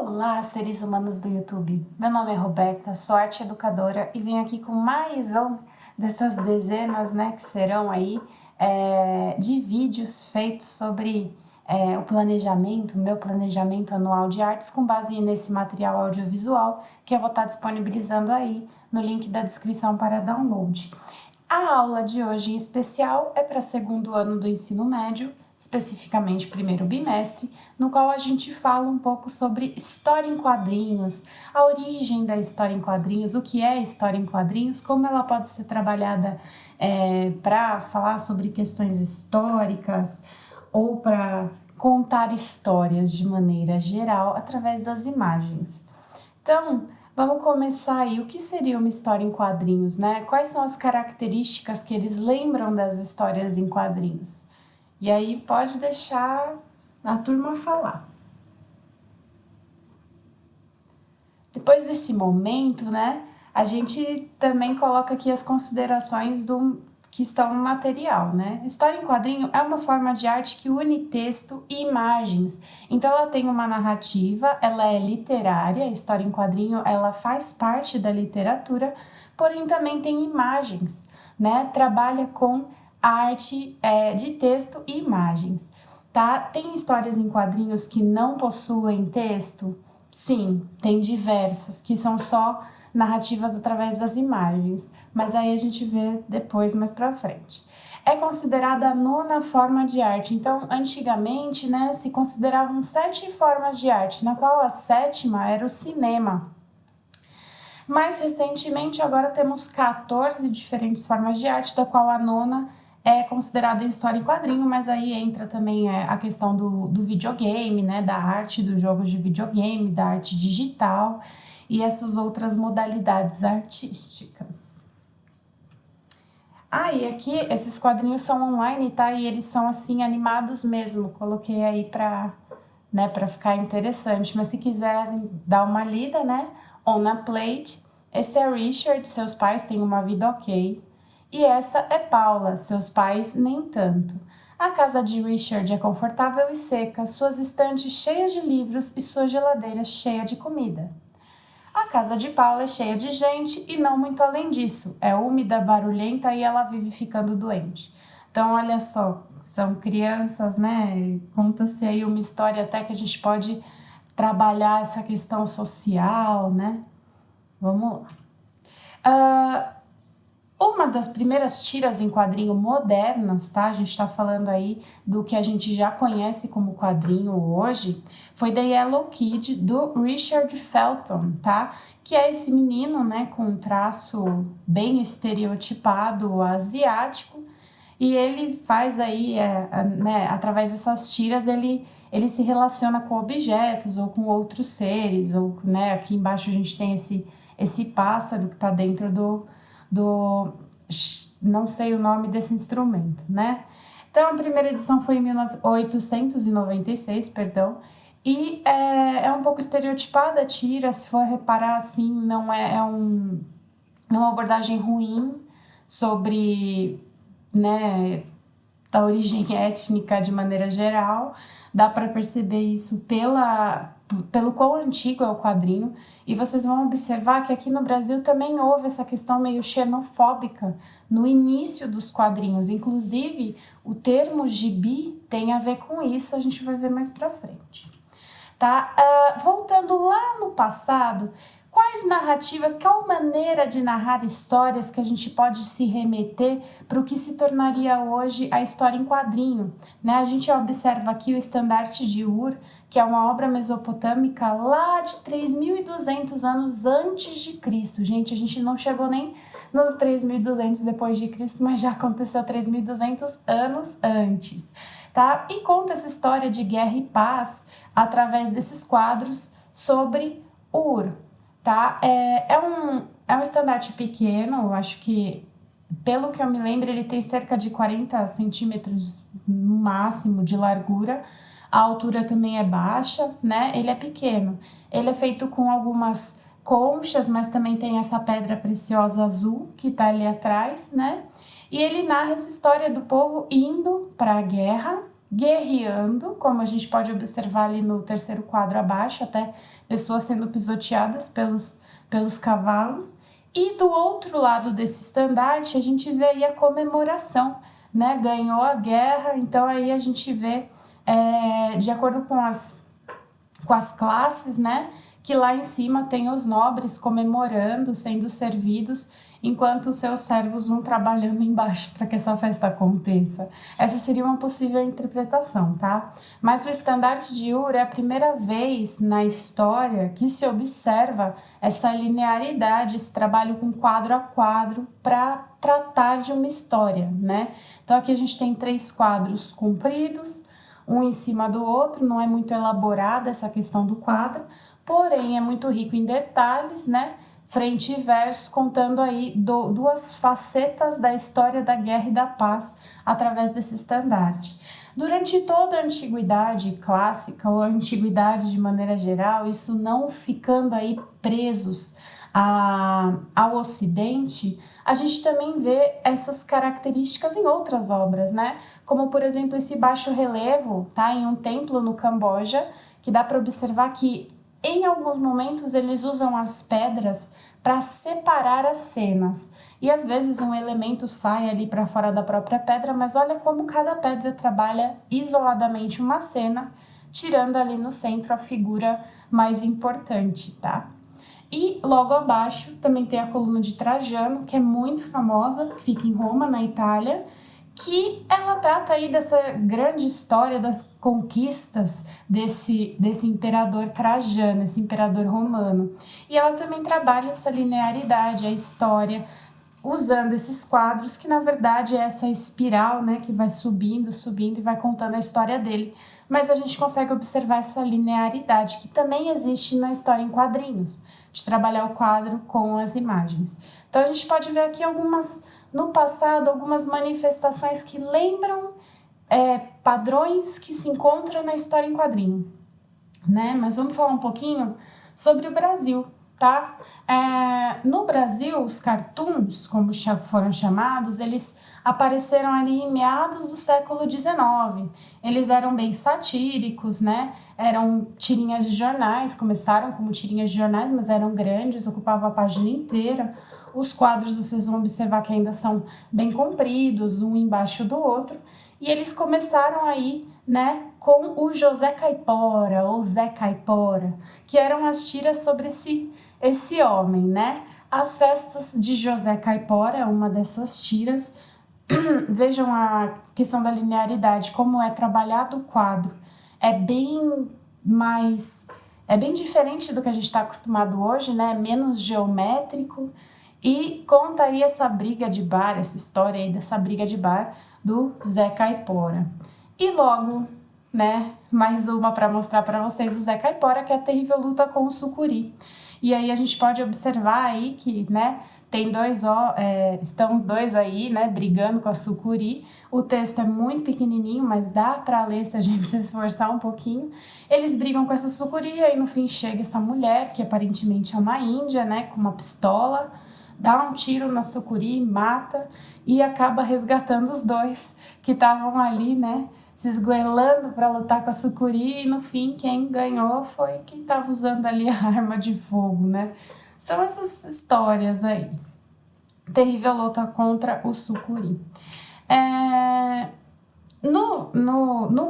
Olá, seres humanos do YouTube. Meu nome é Roberta, sou arte educadora e venho aqui com mais um dessas dezenas, que serão aí de vídeos feitos sobre o planejamento, meu planejamento anual de artes com base nesse material audiovisual que eu vou estar disponibilizando aí no link da descrição para download. A aula de hoje em especial é para segundo ano do ensino médio, especificamente primeiro bimestre, no qual a gente fala um pouco sobre história em quadrinhos, a origem da história em quadrinhos, o que é história em quadrinhos, como ela pode ser trabalhada para falar sobre questões históricas ou para contar histórias de maneira geral através das imagens. Então, vamos começar aí. O que seria uma história em quadrinhos, né? Quais são as características que eles lembram das histórias em quadrinhos? E aí pode deixar a turma falar. Depois desse momento, a gente também coloca aqui as considerações que estão no material, História em quadrinho é uma forma de arte que une texto e imagens. Então ela tem uma narrativa, ela é literária, a história em quadrinho ela faz parte da literatura, porém também tem imagens, Trabalha com arte de texto e imagens, tá? Tem histórias em quadrinhos que não possuem texto? Sim, tem diversas, que são só narrativas através das imagens, mas aí a gente vê depois, mais pra frente. É considerada a nona forma de arte, então antigamente, se consideravam 7 formas de arte, na qual a sétima era o cinema. Mais recentemente, agora temos 14 diferentes formas de arte, da qual a nona é considerada em história em quadrinho, mas aí entra também a questão do videogame, da arte dos jogos de videogame, da arte digital e essas outras modalidades artísticas. E aqui esses quadrinhos são online, tá? E eles são assim animados mesmo, coloquei aí para ficar interessante, mas se quiserem dar uma lida, On a Plate, esse é Richard, seus pais têm uma vida ok, e essa é Paula, seus pais nem tanto. A casa de Richard é confortável e seca, suas estantes cheias de livros e sua geladeira cheia de comida. A casa de Paula é cheia de gente e não muito além disso, é úmida, barulhenta e ela vive ficando doente. Então, olha só, são crianças, Conta-se aí uma história até que a gente pode trabalhar essa questão social, Vamos lá. Uma das primeiras tiras em quadrinho modernas, tá? A gente está falando aí do que a gente já conhece como quadrinho hoje, foi The Yellow Kid, do Richard Felton, tá? Que é esse menino, com um traço bem estereotipado asiático, e ele faz aí, através dessas tiras, ele se relaciona com objetos ou com outros seres, ou, aqui embaixo a gente tem esse pássaro que está dentro não sei o nome desse instrumento, Então, a primeira edição foi em 1896, e é um pouco estereotipada a tira, se for reparar, assim, não é uma abordagem ruim sobre, da origem étnica de maneira geral, dá para perceber isso pelo quão antigo é o quadrinho, e vocês vão observar que aqui no Brasil também houve essa questão meio xenofóbica no início dos quadrinhos, inclusive o termo gibi tem a ver com isso, a gente vai ver mais pra frente, tá? Voltando lá no passado, quais narrativas, qual maneira de narrar histórias que a gente pode se remeter para o que se tornaria hoje a história em quadrinho, A gente observa aqui o estandarte de Ur, que é uma obra mesopotâmica lá de 3.200 anos antes de Cristo. Gente, a gente não chegou nem nos 3.200 depois de Cristo, mas já aconteceu 3.200 anos antes, tá? E conta essa história de guerra e paz através desses quadros sobre Ur, tá? É um estandarte pequeno, eu acho que, pelo que eu me lembro, ele tem cerca de 40 centímetros no máximo de largura, a altura também é baixa, Ele é pequeno, ele é feito com algumas conchas, mas também tem essa pedra preciosa azul que tá ali atrás, E ele narra essa história do povo indo para a guerra, guerreando, como a gente pode observar ali no terceiro quadro abaixo, até pessoas sendo pisoteadas pelos cavalos. E do outro lado desse estandarte, a gente vê aí a comemoração, né? Ganhou a guerra, então aí a gente vê, de acordo com as classes, né? Que lá em cima tem os nobres comemorando, sendo servidos, enquanto os seus servos vão trabalhando embaixo para que essa festa aconteça. Essa seria uma possível interpretação, tá? Mas o estandarte de Ur é a primeira vez na história que se observa essa linearidade, esse trabalho com quadro a quadro para tratar de uma história, né? Então aqui a gente tem 3 quadros compridos, um em cima do outro, não é muito elaborada essa questão do quadro, porém é muito rico em detalhes, né? Frente e verso, contando aí duas facetas da história da guerra e da paz através desse estandarte. Durante toda a antiguidade clássica, ou a antiguidade de maneira geral, isso não ficando aí presos ao Ocidente, a gente também vê essas características em outras obras, né? Como, por exemplo, esse baixo relevo, tá? Em um templo no Camboja, que dá para observar que em alguns momentos eles usam as pedras para separar as cenas. E às vezes um elemento sai ali para fora da própria pedra, mas olha como cada pedra trabalha isoladamente uma cena, tirando ali no centro a figura mais importante, tá? E logo abaixo também tem a coluna de Trajano, que é muito famosa, que fica em Roma, na Itália, que ela trata aí dessa grande história das conquistas desse imperador Trajano, esse imperador romano. E ela também trabalha essa linearidade, a história, usando esses quadros, que na verdade é essa espiral, né, que vai subindo, subindo e vai contando a história dele. Mas a gente consegue observar essa linearidade, que também existe na história em quadrinhos, de trabalhar o quadro com as imagens. Então a gente pode ver aqui no passado, algumas manifestações que lembram padrões que se encontram na história em quadrinho, né? Mas vamos falar um pouquinho sobre o Brasil, tá? No Brasil, os cartoons, como foram chamados, eles apareceram ali em meados do século XIX. Eles eram bem satíricos, né? Eram tirinhas de jornais, começaram como tirinhas de jornais, mas eram grandes, ocupavam a página inteira. Os quadros vocês vão observar que ainda são bem compridos, um embaixo do outro. E eles começaram aí, né, com o José Caipora, ou Zé Caipora, que eram as tiras sobre esse homem, né? As festas de José Caipora é uma dessas tiras. Vejam a questão da linearidade, como é trabalhado o quadro. É bem diferente do que a gente está acostumado hoje, né? Menos geométrico, e conta aí essa briga de bar, essa história aí dessa briga de bar do Zé Caipora. E logo, né, mais uma para mostrar para vocês o Zé Caipora, que é a terrível luta com o sucuri. E aí a gente pode observar aí que, né, estão os dois aí, né, brigando com a sucuri. O texto é muito pequenininho, mas dá para ler se a gente se esforçar um pouquinho. Eles brigam com essa sucuri e aí no fim chega essa mulher, que aparentemente é uma índia, né, com uma pistola, dá um tiro na sucuri, mata e acaba resgatando os dois que estavam ali, né, se esgoelando para lutar com a sucuri, e no fim quem ganhou foi quem estava usando ali a arma de fogo, né? São essas histórias aí. Terrível luta contra o sucuri. No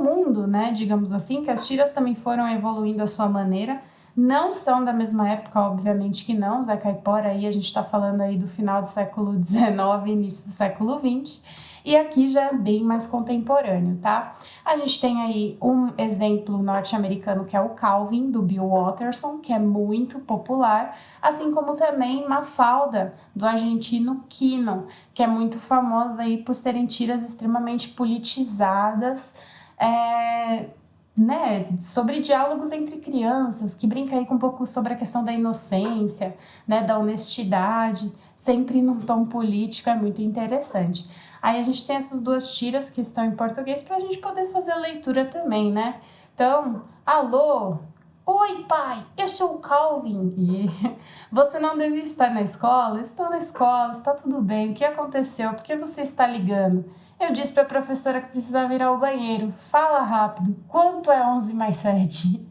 mundo, né, digamos assim, que as tiras também foram evoluindo à sua maneira, não são da mesma época, obviamente que não. Zé Caipora aí, a gente está falando aí do final do século XIX, início do século XX, e aqui já é bem mais contemporâneo, tá? A gente tem aí um exemplo norte-americano que é o Calvin, do Bill Watterson, que é muito popular, assim como também Mafalda, do argentino Quino, que é muito famosa aí por serem tiras extremamente politizadas, né, sobre diálogos entre crianças, que brinca aí com um pouco sobre a questão da inocência, né, da honestidade, sempre num tom político, é muito interessante. Aí a gente tem essas duas tiras que estão em português para a gente poder fazer a leitura também, né? Então, alô, oi pai, eu sou o Calvin. E você não devia estar na escola? Estou na escola, está tudo bem, o que aconteceu? Por que você está ligando? Eu disse para a professora que precisava ir ao banheiro. Fala rápido, quanto é 11 mais 7?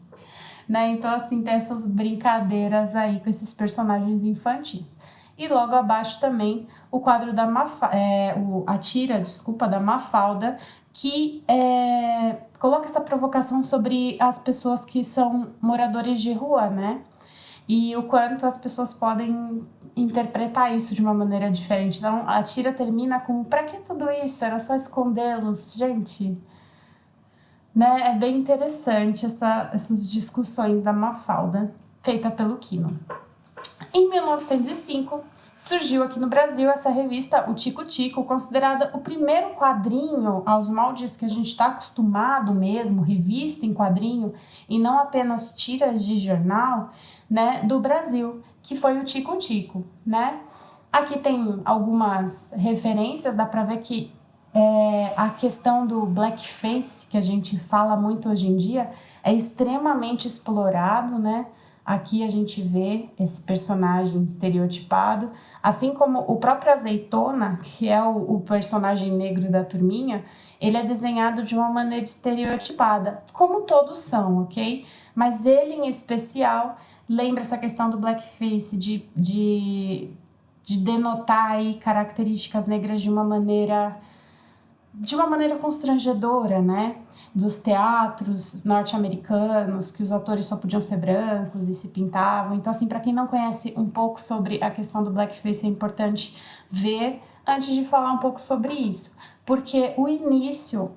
Né? Então, assim, tem essas brincadeiras aí com esses personagens infantis. E logo abaixo também o quadro da a tira, desculpa, da Mafalda, que coloca essa provocação sobre as pessoas que são moradores de rua, né? E o quanto as pessoas podem interpretar isso de uma maneira diferente. Então, a tira termina com: pra que tudo isso? Era só escondê-los. Gente, né? É bem interessante essas discussões da Mafalda, feita pelo Quino. Em 1905, surgiu aqui no Brasil essa revista, o Tico Tico, considerada o primeiro quadrinho aos moldes que a gente está acostumado mesmo, revista em quadrinho, e não apenas tiras de jornal, né, do Brasil, que foi o Tico Tico, né? Aqui tem algumas referências, dá para ver que a questão do blackface, que a gente fala muito hoje em dia, é extremamente explorado, né? Aqui a gente vê esse personagem estereotipado, assim como o próprio Azeitona, que é o personagem negro da turminha, ele é desenhado de uma maneira estereotipada, como todos são, ok? Mas ele, em especial, lembra essa questão do blackface, de denotar aí características negras de uma maneira constrangedora, né? Dos teatros norte-americanos, que os atores só podiam ser brancos e se pintavam. Então, assim, para quem não conhece um pouco sobre a questão do blackface, é importante ver antes de falar um pouco sobre isso. Porque o início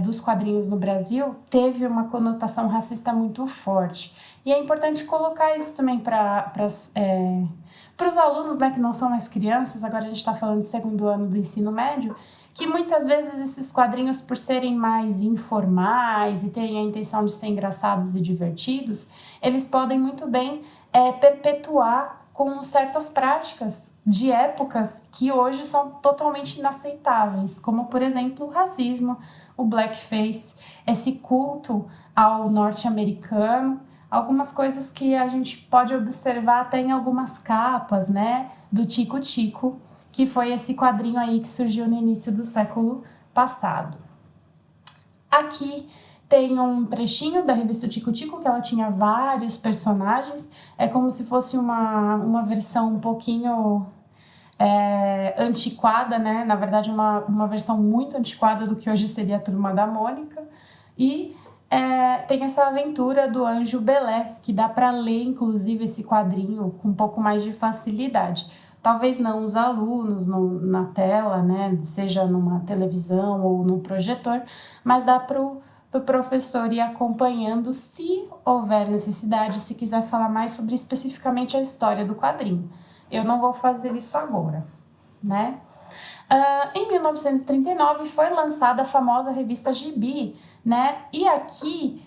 dos quadrinhos no Brasil teve uma conotação racista muito forte. E é importante colocar isso também para os alunos, né, que não são mais crianças, agora a gente está falando do segundo ano do ensino médio, que muitas vezes esses quadrinhos, por serem mais informais e terem a intenção de ser engraçados e divertidos, eles podem muito bem perpetuar com certas práticas de épocas que hoje são totalmente inaceitáveis, como, por exemplo, o racismo, o blackface, esse culto ao norte-americano, algumas coisas que a gente pode observar até em algumas capas, né, do Tico Tico, que foi esse quadrinho aí que surgiu no início do século passado. Aqui tem um trechinho da revista Tico Tico, que ela tinha vários personagens, é como se fosse uma versão um pouquinho antiquada, né? Na verdade, uma versão muito antiquada do que hoje seria a Turma da Mônica. E tem essa aventura do Anjo Belé, que dá para ler, inclusive, esse quadrinho com um pouco mais de facilidade. Talvez não os alunos na tela, né? Seja numa televisão ou num projetor, mas dá para o professor ir acompanhando se houver necessidade, se quiser falar mais sobre especificamente a história do quadrinho. Eu não vou fazer isso agora, né? Em 1939 foi lançada a famosa revista Gibi, né? E aqui,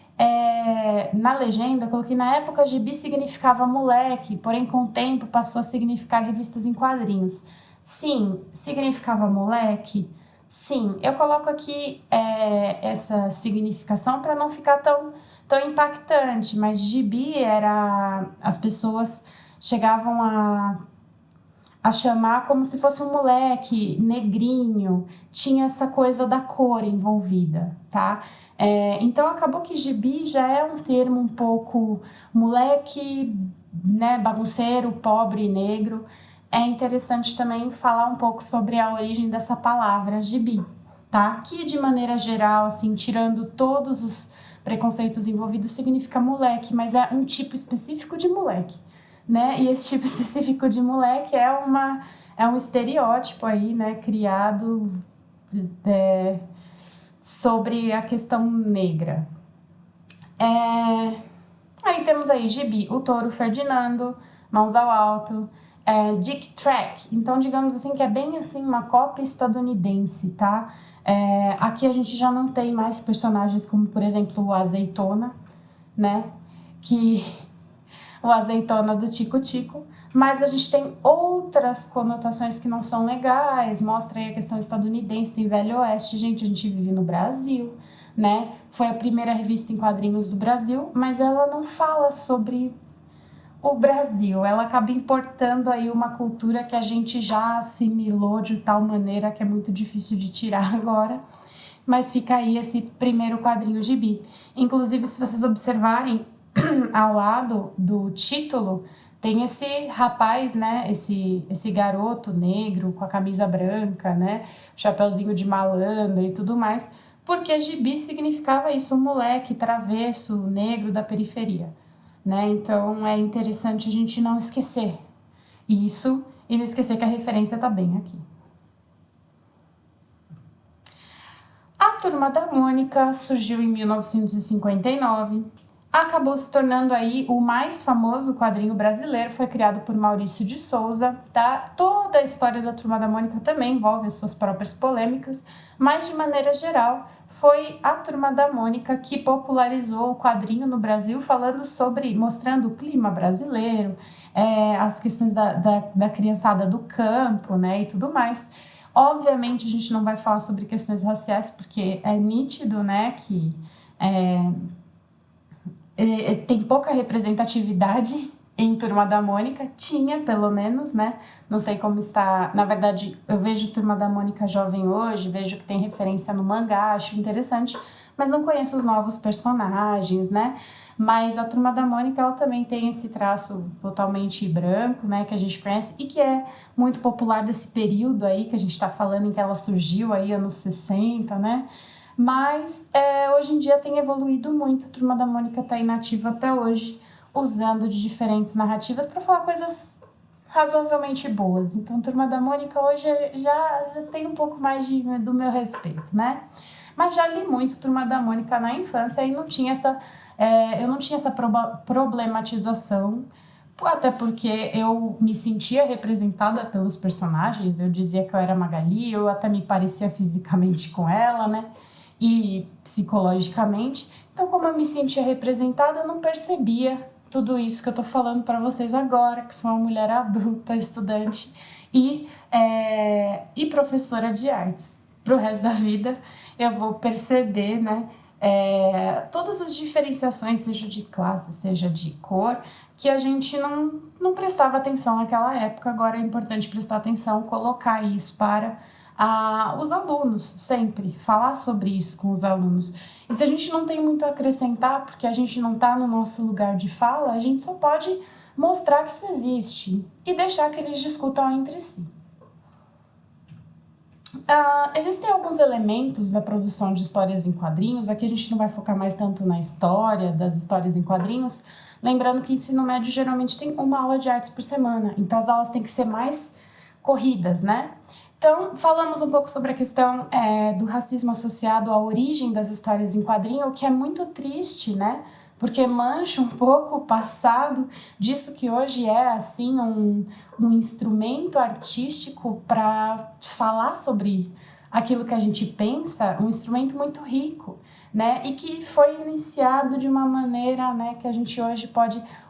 na legenda, eu coloquei: na época Gibi significava moleque, porém com o tempo passou a significar revistas em quadrinhos. Sim, significava moleque? Sim, eu coloco aqui essa significação para não ficar tão impactante, mas Gibi era... As pessoas chegavam a chamar como se fosse um moleque negrinho, tinha essa coisa da cor envolvida, tá? Então acabou que gibi já é um termo um pouco moleque, né, bagunceiro, pobre, negro. É interessante também falar um pouco sobre a origem dessa palavra gibi, tá? Que de maneira geral, assim, tirando todos os preconceitos envolvidos, significa moleque, mas é um tipo específico de moleque, né? E esse tipo específico de moleque é um estereótipo aí, né, criado sobre a questão negra. Aí temos aí Gibi, o Touro Ferdinando, Mãos ao Alto, Dick Track. Então, digamos assim, que é bem assim uma cópia estadunidense, tá? Aqui a gente já não tem mais personagens como, por exemplo, o Azeitona, né? Que o Azeitona do Tico Tico, mas a gente tem outras conotações que não são legais, mostra aí a questão estadunidense, tem Velho Oeste, gente, a gente vive no Brasil, né? Foi a primeira revista em quadrinhos do Brasil, mas ela não fala sobre o Brasil. Ela acaba importando aí uma cultura que a gente já assimilou de tal maneira que é muito difícil de tirar agora. Mas fica aí esse primeiro quadrinho gibi. Inclusive, se vocês observarem ao lado do título, tem esse rapaz, né, esse garoto negro com a camisa branca, né, chapeuzinho de malandro e tudo mais, porque gibi significava isso, um moleque travesso, negro da periferia, né? Então é interessante a gente não esquecer isso e não esquecer que a referência tá bem aqui. A Turma da Mônica surgiu em 1959, acabou se tornando aí o mais famoso quadrinho brasileiro, foi criado por Maurício de Souza, tá? Toda a história da Turma da Mônica também envolve as suas próprias polêmicas, mas de maneira geral foi a Turma da Mônica que popularizou o quadrinho no Brasil, mostrando o clima brasileiro, as questões da criançada do campo, né, e tudo mais. Obviamente a gente não vai falar sobre questões raciais, porque é nítido, né, que tem pouca representatividade em Turma da Mônica, tinha pelo menos, né? Não sei como está, na verdade eu vejo Turma da Mônica jovem hoje, vejo que tem referência no mangá, acho interessante, mas não conheço os novos personagens, né? Mas a Turma da Mônica, ela também tem esse traço totalmente branco, né, que a gente conhece e que é muito popular desse período aí que a gente tá falando, em que ela surgiu aí, anos 60, né? Mas hoje em dia tem evoluído muito, a Turma da Mônica tá inativa até hoje, usando de diferentes narrativas para falar coisas razoavelmente boas. Então, Turma da Mônica hoje já tem um pouco mais do meu respeito, né? Mas já li muito Turma da Mônica na infância e não tinha eu não tinha essa problematização, até porque eu me sentia representada pelos personagens, eu dizia que eu era Magali, eu até me parecia fisicamente com ela, né? E psicologicamente. Então, como eu me sentia representada, eu não percebia tudo isso que eu tô falando para vocês agora, que sou uma mulher adulta, estudante e professora de artes. Pro resto da vida, eu vou perceber, né, todas as diferenciações, seja de classe, seja de cor, que a gente não prestava atenção naquela época. Agora é importante prestar atenção, colocar isso para os alunos, sempre, falar sobre isso com os alunos. E se a gente não tem muito a acrescentar, porque a gente não está no nosso lugar de fala, a gente só pode mostrar que isso existe e deixar que eles discutam entre si. Existem alguns elementos da produção de histórias em quadrinhos, aqui a gente não vai focar mais tanto na história, das histórias em quadrinhos, lembrando que ensino médio geralmente tem uma aula de artes por semana, então as aulas têm que ser mais corridas, né? Então, falamos um pouco sobre a questão do racismo associado à origem das histórias em quadrinho, o que é muito triste, né? Porque mancha um pouco o passado disso que hoje é, assim, um instrumento artístico para falar sobre aquilo que a gente pensa, um instrumento muito rico, né? E que foi iniciado de uma maneira, né, que a gente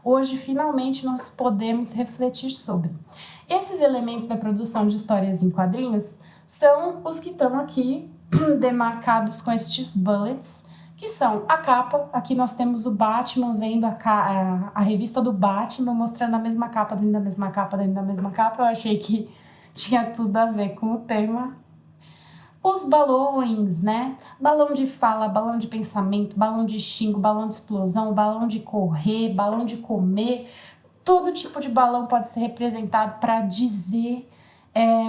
hoje finalmente nós podemos refletir sobre. Esses elementos da produção de histórias em quadrinhos são os que estão aqui demarcados com estes bullets, que são a capa. Aqui nós temos o Batman vendo a revista do Batman, mostrando a mesma capa, dentro da mesma capa, dentro da mesma capa. Eu achei que tinha tudo a ver com o tema. Os balões, né? Balão de fala, balão de pensamento, balão de xingo, balão de explosão, balão de correr, balão de comer. Todo tipo de balão pode ser representado para dizer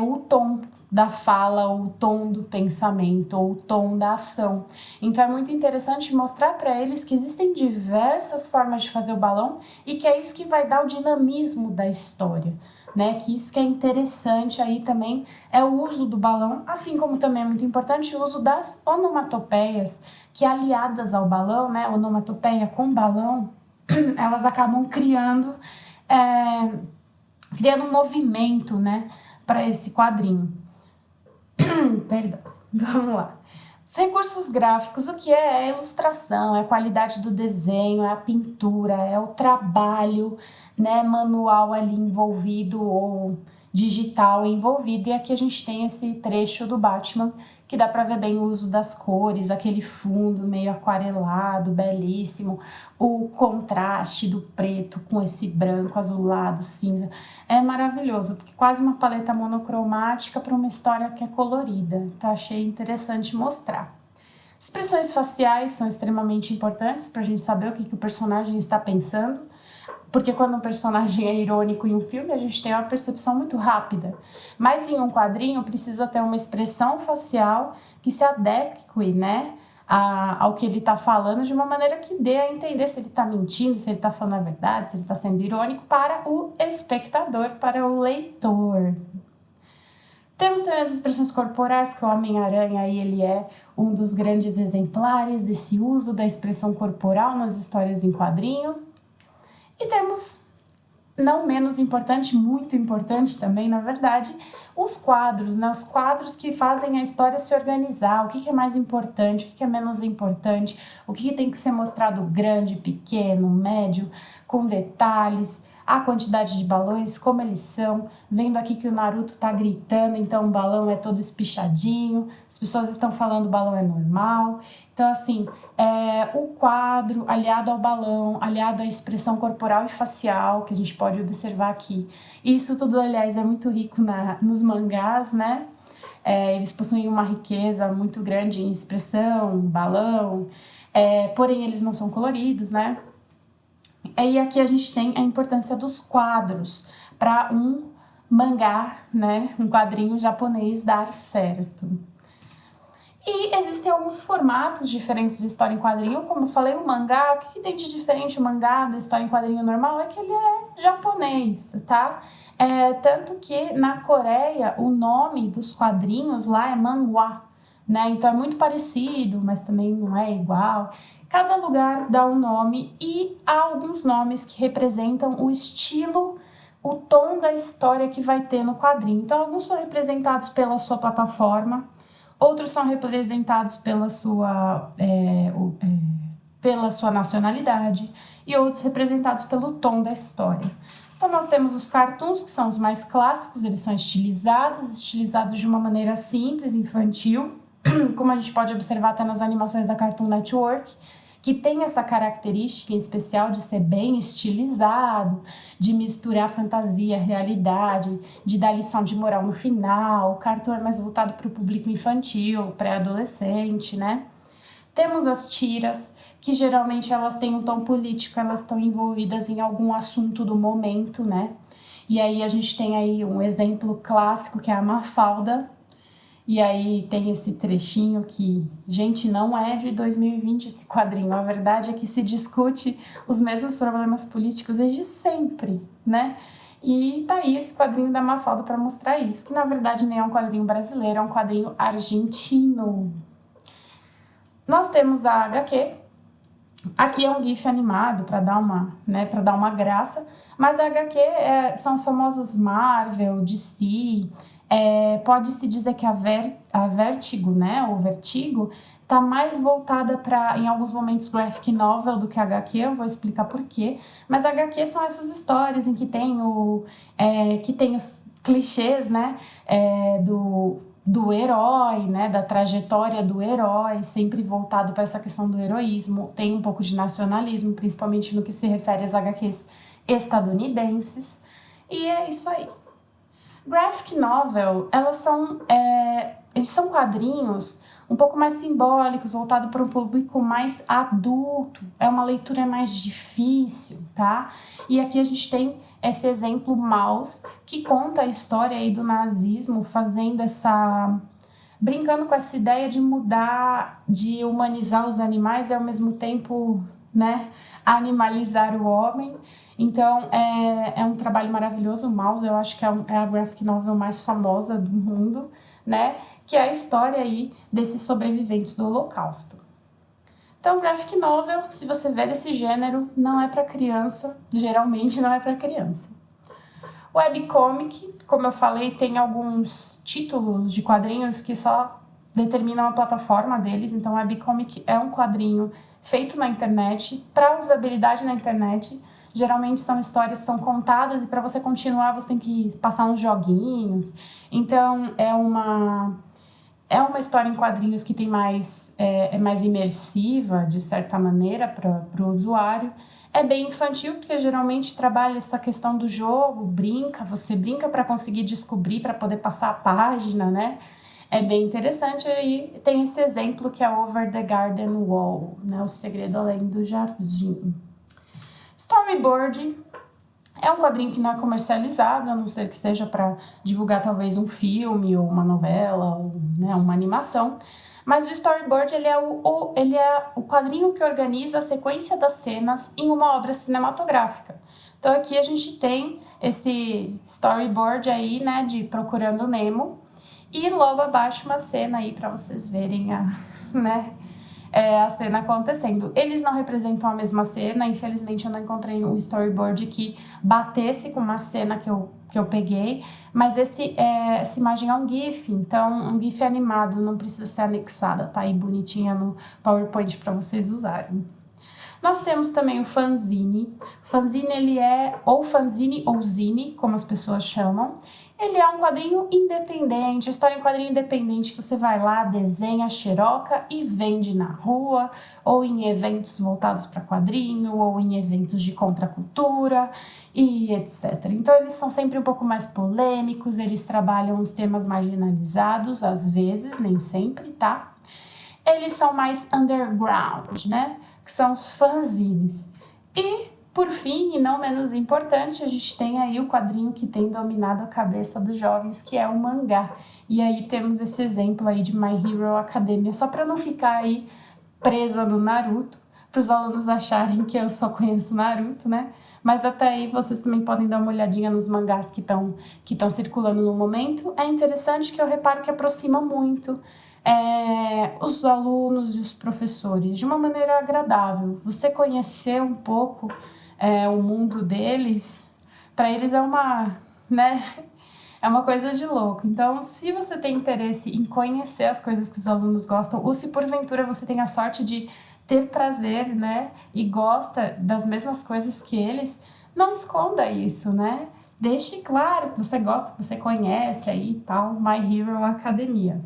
o tom da fala, o tom do pensamento, ou o tom da ação. Então é muito interessante mostrar para eles que existem diversas formas de fazer o balão e que é isso que vai dar o dinamismo da história, né? Que isso que é interessante aí também é o uso do balão, assim como também é muito importante o uso das onomatopeias, que aliadas ao balão, né? Onomatopeia com balão, elas acabam criando um movimento, né, para esse quadrinho. Perdão, vamos lá. Os recursos gráficos, o que é? É a ilustração, é a qualidade do desenho, é a pintura, é o trabalho, né, manual ali envolvido ou digital envolvido. E aqui a gente tem esse trecho do Batman, que dá para ver bem o uso das cores, aquele fundo meio aquarelado, belíssimo, o contraste do preto com esse branco, azulado, cinza. É maravilhoso, porque quase uma paleta monocromática para uma história que é colorida. Então achei interessante mostrar. Expressões faciais são extremamente importantes para a gente saber o que o personagem está pensando, porque quando um personagem é irônico em um filme, a gente tem uma percepção muito rápida. Mas em um quadrinho precisa ter uma expressão facial que se adeque, né, ao que ele está falando, de uma maneira que dê a entender se ele está mentindo, se ele está falando a verdade, se ele está sendo irônico para o espectador, para o leitor. Temos também as expressões corporais, que o Homem-Aranha aí, ele é um dos grandes exemplares desse uso da expressão corporal nas histórias em quadrinho. E temos, não menos importante, muito importante também, na verdade, os quadros, né? Os quadros que fazem a história se organizar, o que é mais importante, o que é menos importante, o que tem que ser mostrado grande, pequeno, médio, com detalhes, a quantidade de balões, como eles são. Vendo aqui que o Naruto tá gritando, então o balão é todo espichadinho, as pessoas estão falando o balão é normal. Então, assim, o quadro aliado ao balão, aliado à expressão corporal e facial, que a gente pode observar aqui. Isso tudo, aliás, é muito rico nos mangás, né? Eles possuem uma riqueza muito grande em expressão, balão, porém eles não são coloridos, né? E aqui a gente tem a importância dos quadros para um mangá, né? Um quadrinho japonês dar certo. E existem alguns formatos diferentes de história em quadrinho, como eu falei, o mangá, o que tem de diferente o mangá da história em quadrinho normal é que ele é japonês, tá? Tanto que na Coreia o nome dos quadrinhos lá é manhwa, né? Então é muito parecido, mas também não é igual. Cada lugar dá um nome e há alguns nomes que representam o estilo, o tom da história que vai ter no quadrinho. Então alguns são representados pela sua plataforma, outros são representados pela sua nacionalidade e outros representados pelo tom da história. Então nós temos os cartoons, que são os mais clássicos, eles são estilizados de uma maneira simples, infantil, como a gente pode observar até nas animações da Cartoon Network, que tem essa característica em especial de ser bem estilizado, de misturar fantasia, realidade, de dar lição de moral no final. O cartoon é mais voltado para o público infantil, pré-adolescente, né? Temos as tiras, que geralmente elas têm um tom político, elas estão envolvidas em algum assunto do momento, né? E aí a gente tem aí um exemplo clássico, que é a Mafalda. E aí tem esse trechinho que, gente, não é de 2020 esse quadrinho. A verdade é que se discute os mesmos problemas políticos desde sempre, né? E tá aí esse quadrinho da Mafalda para mostrar isso, que na verdade nem é um quadrinho brasileiro, é um quadrinho argentino. Nós temos a HQ. Aqui é um GIF animado para dar uma graça, mas a HQ são os famosos Marvel, DC. Pode-se dizer que a Vertigo, né, ou Vertigo, tá mais voltada para, em alguns momentos, graphic novel do que a HQ, eu vou explicar por quê. Mas a HQ são essas histórias em que tem os clichês, né, do herói, né, da trajetória do herói, sempre voltado para essa questão do heroísmo. Tem um pouco de nacionalismo, principalmente no que se refere às HQs estadunidenses. E é isso aí. Graphic novel, eles são quadrinhos um pouco mais simbólicos, voltado para um público mais adulto. É uma leitura mais difícil, tá? E aqui a gente tem esse exemplo Maus, que conta a história aí do nazismo, brincando com essa ideia de mudar, de humanizar os animais e ao mesmo tempo, né, animalizar o homem. Então é um trabalho maravilhoso. O Maus, eu acho que é a graphic novel mais famosa do mundo, né, que é a história aí desses sobreviventes do Holocausto. Então, graphic novel, se você ver esse gênero, não é para criança, geralmente não é para criança. Webcomic, como eu falei, tem alguns títulos de quadrinhos que só determinam a plataforma deles. Então, webcomic é um quadrinho feito na internet, para usabilidade na internet. Geralmente são histórias que são contadas e para você continuar você tem que passar uns joguinhos. Então, É uma história em quadrinhos que tem é mais imersiva, de certa maneira, para o usuário. É bem infantil, porque geralmente trabalha essa questão do jogo, você brinca para conseguir descobrir, para poder passar a página, né? É bem interessante. E tem esse exemplo que é Over the Garden Wall, né? O Segredo Além do Jardim. Storyboard é um quadrinho que não é comercializado, a não ser que seja para divulgar talvez um filme ou uma novela, ou, né, uma animação. Mas o storyboard ele é o quadrinho que organiza a sequência das cenas em uma obra cinematográfica. Então aqui a gente tem esse storyboard aí, né, de Procurando Nemo, e logo abaixo uma cena aí para vocês verem né, a cena acontecendo. Eles não representam a mesma cena, infelizmente eu não encontrei um storyboard que batesse com uma cena que eu peguei, mas essa imagem é um GIF, então um GIF animado, não precisa ser anexada, tá aí bonitinha no PowerPoint para vocês usarem. Nós temos também o fanzine. Fanzine ele é ou fanzine ou zine, como as pessoas chamam. Ele é um quadrinho independente, história em quadrinho independente que você vai lá, desenha, xeroca e vende na rua, ou em eventos voltados para quadrinho, ou em eventos de contracultura e etc. Então eles são sempre um pouco mais polêmicos, eles trabalham os temas marginalizados, às vezes, nem sempre, tá? Eles são mais underground, né? Que são os fanzines. E, por fim, e não menos importante, a gente tem aí o quadrinho que tem dominado a cabeça dos jovens, que é o mangá. E aí temos esse exemplo aí de My Hero Academia, só para não ficar aí presa no Naruto, para os alunos acharem que eu só conheço Naruto, né? Mas até aí vocês também podem dar uma olhadinha nos mangás que estão circulando no momento. É interessante que eu reparo que aproxima muito os alunos e os professores de uma maneira agradável. Você conhecer um pouco o mundo deles, para eles né, é uma coisa de louco. Então, se você tem interesse em conhecer as coisas que os alunos gostam, ou se porventura você tem a sorte de ter prazer, né, e gosta das mesmas coisas que eles, não esconda isso, né? Deixe claro que você gosta, que você conhece aí e tal, My Hero Academia.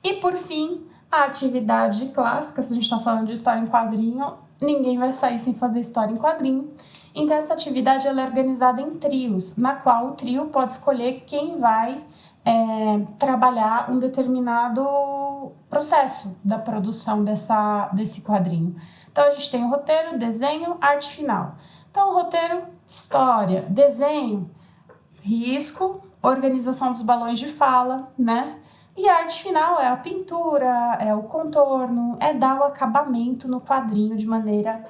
E por fim, a atividade clássica, se a gente está falando de história em quadrinho, ninguém vai sair sem fazer história em quadrinho. Então essa atividade ela é organizada em trios, na qual o trio pode escolher quem vai trabalhar um determinado processo da produção desse quadrinho. Então a gente tem o roteiro, desenho, arte final. Então o roteiro, história, desenho, risco, organização dos balões de fala, né? E a arte final é a pintura, é o contorno, é dar o acabamento no quadrinho de maneira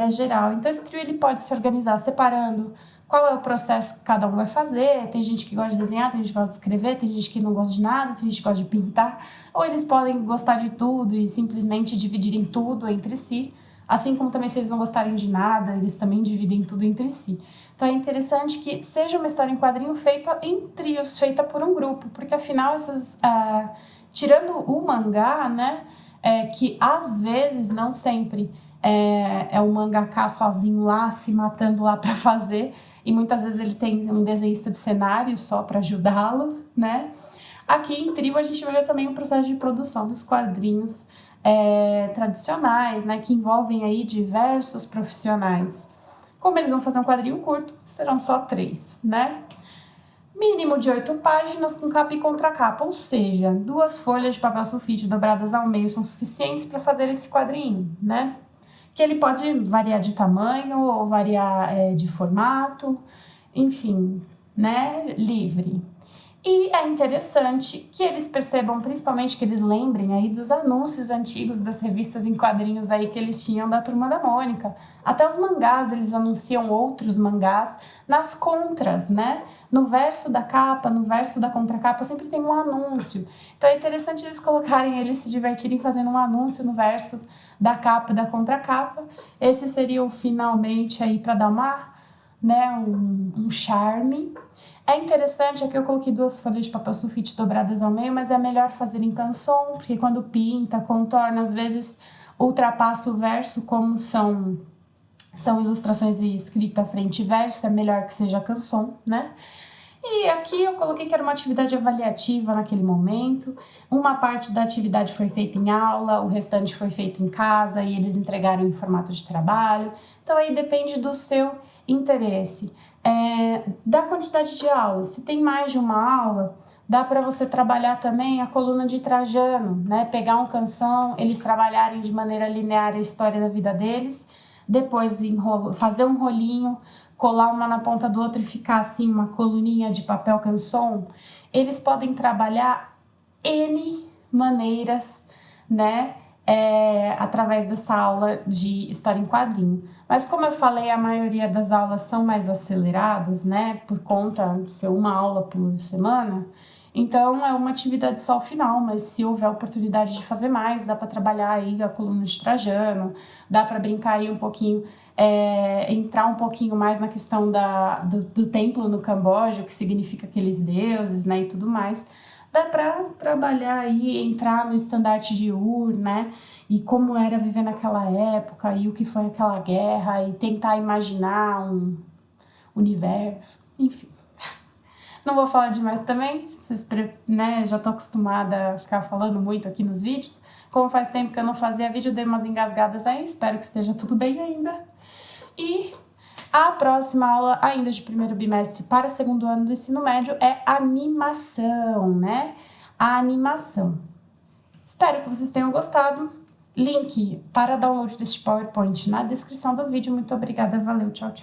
geral. Então esse trio ele pode se organizar separando qual é o processo que cada um vai fazer. Tem gente que gosta de desenhar, tem gente que gosta de escrever, tem gente que não gosta de nada, tem gente que gosta de pintar. Ou eles podem gostar de tudo e simplesmente dividirem tudo entre si. Assim como também se eles não gostarem de nada, eles também dividem tudo entre si. Então é interessante que seja uma história em quadrinho feita em trios, feita por um grupo, porque afinal tirando o mangá, né, que às vezes, não sempre, é o mangaka sozinho lá, se matando lá para fazer, e muitas vezes ele tem um desenhista de cenário só para ajudá-lo, né? Aqui em trio a gente vai ver também o processo de produção dos quadrinhos tradicionais, né, que envolvem aí diversos profissionais. Como eles vão fazer um quadrinho curto, serão só 3, né? Mínimo de 8 páginas com capa e contracapa, ou seja, 2 folhas de papel sulfite dobradas ao meio são suficientes para fazer esse quadrinho, né? Que ele pode variar de tamanho ou variar de formato, enfim, né? Livre. E é interessante que eles percebam, principalmente que eles lembrem aí dos anúncios antigos das revistas em quadrinhos aí que eles tinham da Turma da Mônica. Até os mangás, eles anunciam outros mangás nas contras, né? No verso da capa, no verso da contracapa, sempre tem um anúncio. Então é interessante eles se divertirem fazendo um anúncio no verso da capa e da contracapa. Esse seria o finalmente aí para dar um charme. É interessante, aqui eu coloquei 2 folhas de papel sulfite dobradas ao meio, mas é melhor fazer em canson, porque quando pinta, contorna, às vezes ultrapassa o verso, como são ilustrações de escrita frente e verso, é melhor que seja canson, né? E aqui eu coloquei que era uma atividade avaliativa naquele momento. Uma parte da atividade foi feita em aula, o restante foi feito em casa e eles entregaram em formato de trabalho. Então aí depende do seu interesse. Da quantidade de aulas, se tem mais de uma aula, dá para você trabalhar também a coluna de Trajano, né? Pegar um canção, eles trabalharem de maneira linear a história da vida deles, depois fazer um rolinho, colar uma na ponta do outro e ficar assim uma coluninha de papel canson. Eles podem trabalhar N maneiras, né? Através dessa aula de história em quadrinho. Mas como eu falei, a maioria das aulas são mais aceleradas, né? Por conta de ser uma aula por semana. Então é uma atividade só ao final, mas se houver oportunidade de fazer mais, dá para trabalhar aí a coluna de Trajano, dá para brincar aí um pouquinho, entrar um pouquinho mais na questão do templo no Camboja, o que significa aqueles deuses, né, e tudo mais. Dá para trabalhar aí, entrar no estandarte de Ur, né, e como era viver naquela época, e o que foi aquela guerra, e tentar imaginar um universo, enfim. Não vou falar demais também, vocês, né, já tô acostumada a ficar falando muito aqui nos vídeos. Como faz tempo que eu não fazia vídeo, dei umas engasgadas aí, espero que esteja tudo bem ainda. E a próxima aula, ainda de primeiro bimestre para segundo ano do ensino médio, é animação, né? A animação. Espero que vocês tenham gostado. Link para download deste PowerPoint na descrição do vídeo. Muito obrigada, valeu, tchau, tchau.